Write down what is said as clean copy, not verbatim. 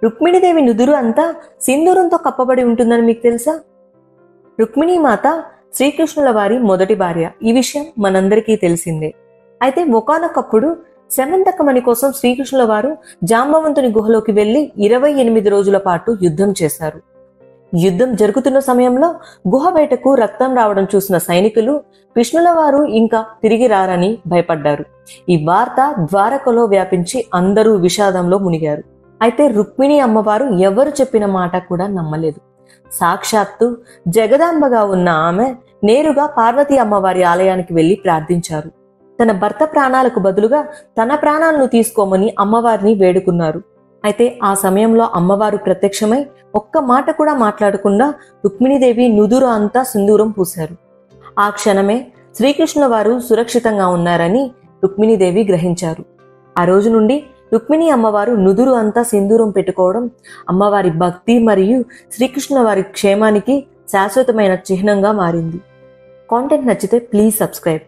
రుక్మిణీదేవి నుదురు అంతా సింధూరంతో కప్పబడి ఉంటుందని మీకు తెలుసా? రుక్మిణీమాత శ్రీకృష్ణుల వారి మొదటి భార్య. ఈ విషయం మనందరికీ తెలిసిందే. అయితే ఒకానొకప్పుడు శమంతకమణి కోసం శ్రీకృష్ణుల వారు జాంబవంతుని గుహలోకి వెళ్లి 28 రోజుల పాటు యుద్ధం చేశారు. యుద్ధం జరుగుతున్న సమయంలో గుహ బయటకు రక్తం రావడం చూసిన సైనికులు కృష్ణుల వారు ఇంకా తిరిగి రారని భయపడ్డారు. ఈ వార్త ద్వారకలో వ్యాపించి అందరూ విషాదంలో మునిగారు. అయితే రుక్మిణి అమ్మవారు ఎవరు చెప్పిన మాట కూడా నమ్మలేదు. సాక్షాత్తు జగదాంబగా ఉన్న ఆమె నేరుగా పార్వతీ అమ్మవారి ఆలయానికి వెళ్లి ప్రార్థించారు. తన భర్త ప్రాణాలకు బదులుగా తన ప్రాణాలను తీసుకోమని అమ్మవారిని వేడుకున్నారు. అయితే ఆ సమయంలో అమ్మవారు ప్రత్యక్షమై ఒక్క మాట కూడా మాట్లాడకుండా రుక్మిణీదేవి నుదురు అంతా సింధూరం పూశారు. ఆ క్షణమే శ్రీకృష్ణుల వారు సురక్షితంగా ఉన్నారని రుక్మిణీదేవి గ్రహించారు. ఆ రోజు నుండి రుక్మిణి అమ్మవారు నుదురు అంతా సింధూరం పెట్టుకోవడం అమ్మవారి భక్తి మరియు శ్రీకృష్ణుల వారి క్షేమానికి శాశ్వతమైన చిహ్నంగా మారింది. కాంటెంట్ నచ్చితే ప్లీజ్ సబ్స్క్రైబ్.